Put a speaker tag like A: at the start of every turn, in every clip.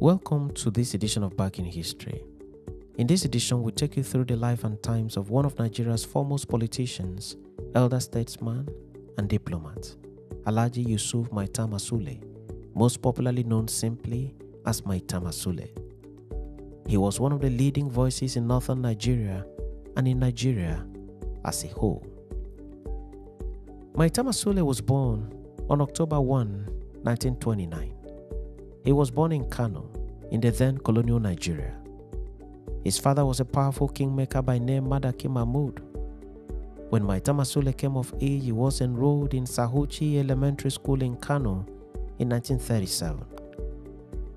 A: Welcome to this edition of Back in History. In this edition, we take you through the life and times of one of Nigeria's foremost politicians, elder statesman, and diplomat, Alhaji Yusuf Maitama Sule, most popularly known simply as Maitama Sule. He was one of the leading voices in northern Nigeria and in Nigeria as a whole. Maitama Sule was born on October 1, 1929. He was born in Kano, in the then colonial Nigeria. His father was a powerful kingmaker by name Madaki Mahmud. When Maitama Sule came of age, he was enrolled in Sahuchi Elementary School in Kano in 1937.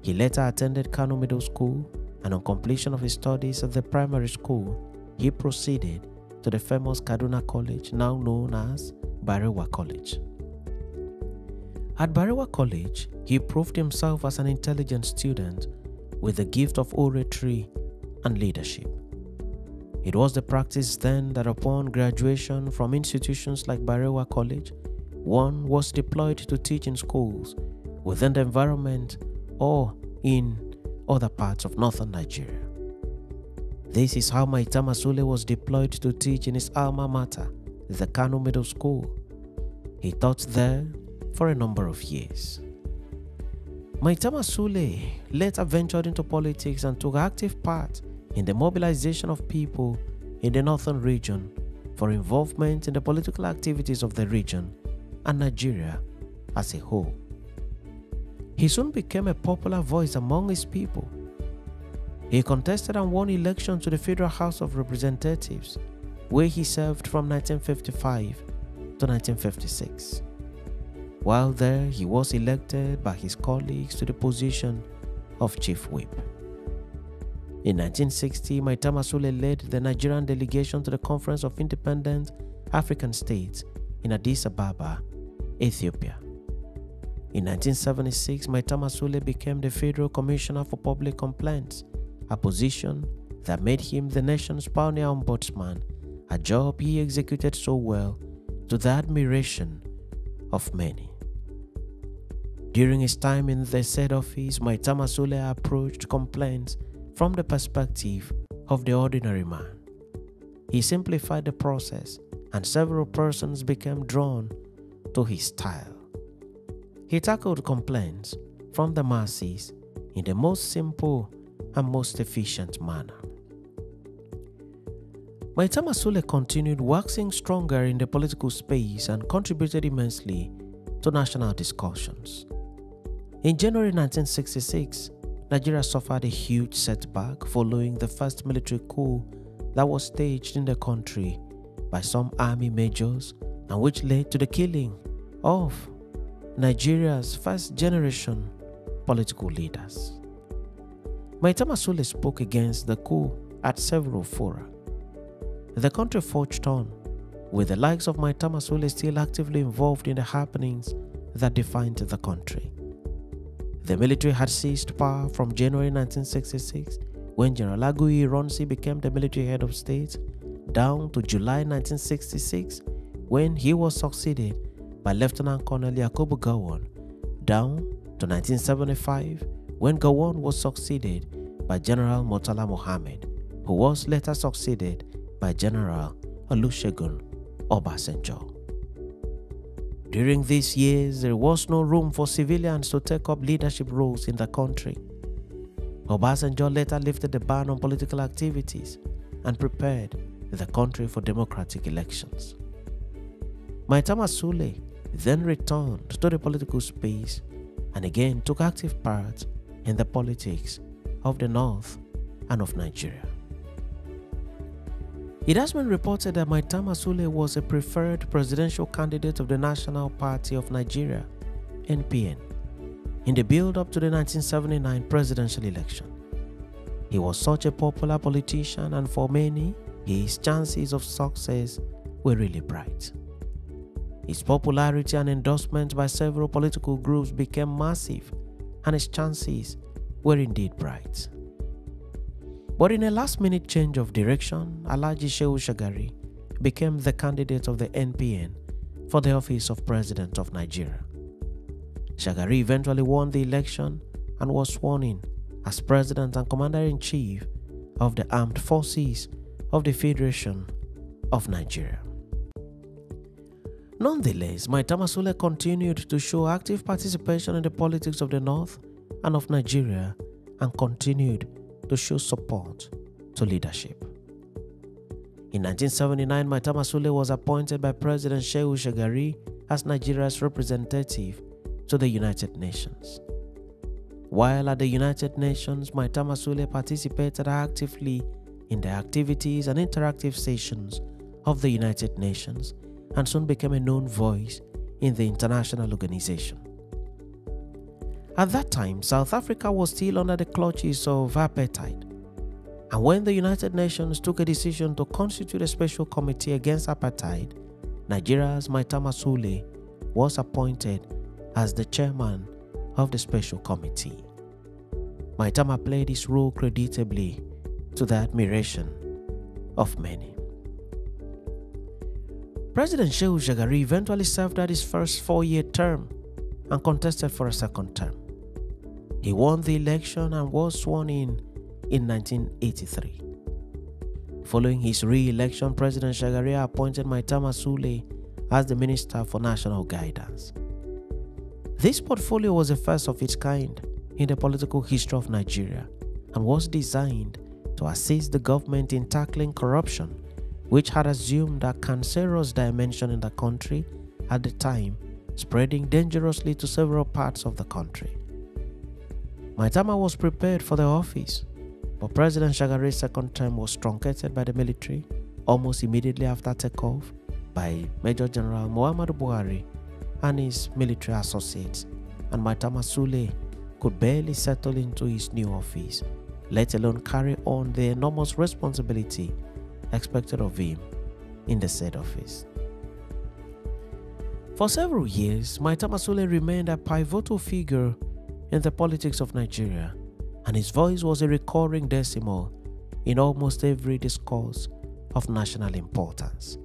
A: He later attended Kano Middle School, and on completion of his studies at the primary school, he proceeded to the famous Kaduna College, now known as Barewa College. At Barewa College, he proved himself as an intelligent student with the gift of oratory and leadership. It was the practice then that upon graduation from institutions like Barewa College, one was deployed to teach in schools within the environment or in other parts of northern Nigeria. This is how Maitama Sule was deployed to teach in his alma mater, the Kano Middle School. He taught there for a number of years. Maitama Sule later ventured into politics and took active part in the mobilization of people in the northern region for involvement in the political activities of the region and Nigeria as a whole. He soon became a popular voice among his people. He contested and won election to the Federal House of Representatives, where he served from 1955 to 1956. While there, he was elected by his colleagues to the position of Chief Whip. In 1960, Maitama Sule led the Nigerian delegation to the Conference of Independent African States in Addis Ababa, Ethiopia. In 1976, Maitama Sule became the Federal Commissioner for Public Complaints, a position that made him the nation's pioneer ombudsman, a job he executed so well to the admiration of many. During his time in the said office, Maitama Sule approached complaints from the perspective of the ordinary man. He simplified the process, and several persons became drawn to his style. He tackled complaints from the masses in the most simple and most efficient manner. Maitama Sule continued waxing stronger in the political space and contributed immensely to national discussions. In January 1966, Nigeria suffered a huge setback following the first military coup that was staged in the country by some army majors and which led to the killing of Nigeria's first-generation political leaders. Maitama Sule spoke against the coup at several fora. The country forged on, with the likes of Maitama Sule still actively involved in the happenings that defined the country. The military had seized power from January 1966, when General Agui Ironsi became the military head of state, down to July 1966, when he was succeeded by Lieutenant Colonel Yakubu Gowon, down to 1975, when Gowon was succeeded by General Murtala Mohammed, who was later succeeded by General Olusegun Obasanjo. During these years, there was no room for civilians to take up leadership roles in the country. Obasanjo later lifted the ban on political activities and prepared the country for democratic elections. Maitama Sule then returned to the political space and again took active part in the politics of the North and of Nigeria. It has been reported that Maitama Sule was a preferred presidential candidate of the National Party of Nigeria, NPN, in the build-up to the 1979 presidential election. He was such a popular politician, and for many, his chances of success were really bright. His popularity and endorsement by several political groups became massive, and his chances were indeed bright. But in a last-minute change of direction, Alhaji Shehu Shagari became the candidate of the NPN for the office of President of Nigeria. Shagari eventually won the election and was sworn in as President and Commander-in-Chief of the Armed Forces of the Federation of Nigeria. Nonetheless, Maitama Sule continued to show active participation in the politics of the North and of Nigeria and continued to show support to leadership. In 1979, Maitama Sule was appointed by President Shehu Shagari as Nigeria's representative to the United Nations. While at the United Nations, Maitama Sule participated actively in the activities and interactive sessions of the United Nations and soon became a known voice in the international organization. At that time, South Africa was still under the clutches of apartheid, and when the United Nations took a decision to constitute a special committee against apartheid, Nigeria's Maitama Sule was appointed as the chairman of the special committee. Maitama played his role creditably to the admiration of many. President Shehu Shagari eventually served out his first 4-year term and contested for a second term. He won the election and was sworn in 1983. Following his re-election, President Shagari appointed Maitama Sule as the Minister for National Guidance. This portfolio was the first of its kind in the political history of Nigeria and was designed to assist the government in tackling corruption, which had assumed a cancerous dimension in the country at the time, spreading dangerously to several parts of the country. Maitama was prepared for the office, but President Shagari's second term was truncated by the military almost immediately after takeoff by Major General Muhammadu Buhari and his military associates, and Maitama Sule could barely settle into his new office, let alone carry on the enormous responsibility expected of him in the said office. For several years, Maitama Sule remained a pivotal figure in the politics of Nigeria, and his voice was a recurring decimal in almost every discourse of national importance.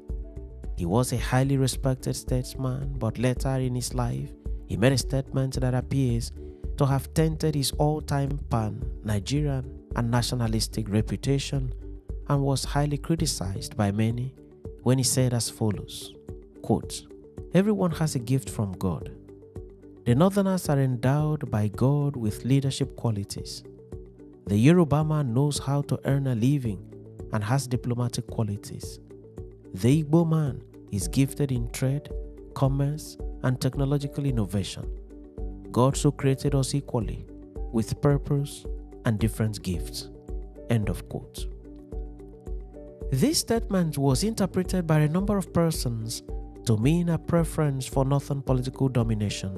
A: He was a highly respected statesman, but later in his life, he made a statement that appears to have tainted his all-time pan-Nigerian and nationalistic reputation and was highly criticized by many when he said as follows, quote, "Everyone has a gift from God. The Northerners are endowed by God with leadership qualities. The Yoruba man knows how to earn a living and has diplomatic qualities. The Igbo man is gifted in trade, commerce, and technological innovation. God so created us equally, with purpose and different gifts." End of quote. This statement was interpreted by a number of persons to mean a preference for northern political domination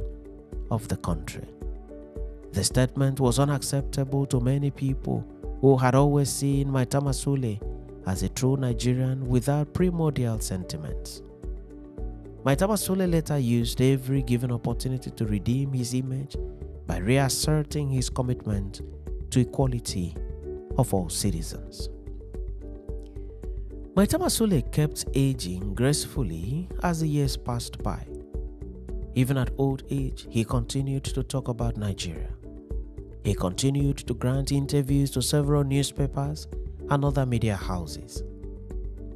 A: of the country. The statement was unacceptable to many people who had always seen Maitama Sule as a true Nigerian without primordial sentiments. Maitama Sule later used every given opportunity to redeem his image by reasserting his commitment to equality of all citizens. Maitama Sule kept aging gracefully as the years passed by. Even at old age, he continued to talk about Nigeria. He continued to grant interviews to several newspapers and other media houses.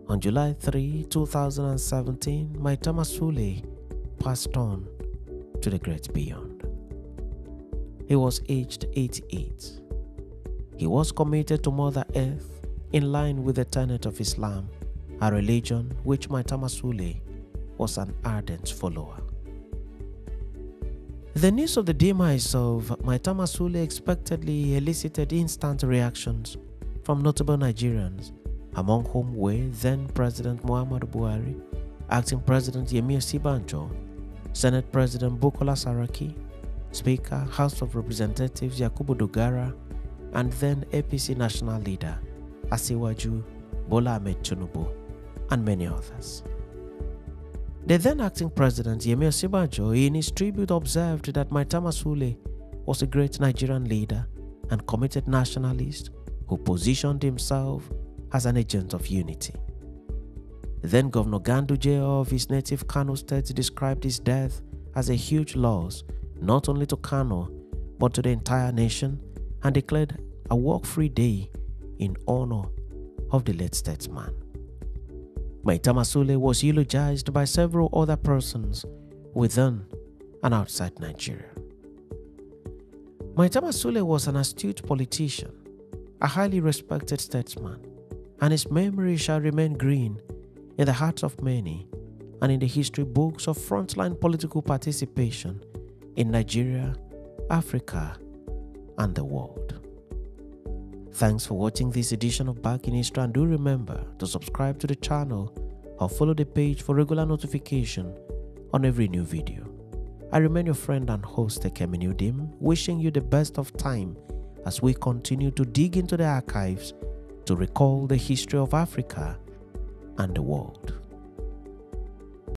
A: On July 3, 2017, Maitama Sule passed on to the great beyond. He was aged 88. He was committed to Mother Earth in line with the tenet of Islam, a religion which Maitama Sule was an ardent follower. The news of the demise of Maitama Sule expectedly elicited instant reactions from notable Nigerians, among whom were then President Muhammadu Buhari, Acting President Yemi Osinbajo, Senate President Bukola Saraki, Speaker, House of Representatives Yakubu Dogara, and then APC National Leader Asiwaju Bola Ahmed Tinubu, and many others. The then acting president Yemi Osinbajo in his tribute observed that Maitama Sule was a great Nigerian leader and committed nationalist who positioned himself as an agent of unity. Then Governor Ganduje of his native Kano state described his death as a huge loss not only to Kano but to the entire nation and declared a work-free day in honor of the late statesman. Maitama Sule was eulogized by several other persons within and outside Nigeria. Maitama Sule was an astute politician, a highly respected statesman, and his memory shall remain green in the hearts of many and in the history books of frontline political participation in Nigeria, Africa, and the world. Thanks for watching this edition of Back in History, and do remember to subscribe to the channel or follow the page for regular notification on every new video. I remain your friend and host Ekemi Nudim, wishing you the best of time as we continue to dig into the archives to recall the history of Africa and the world.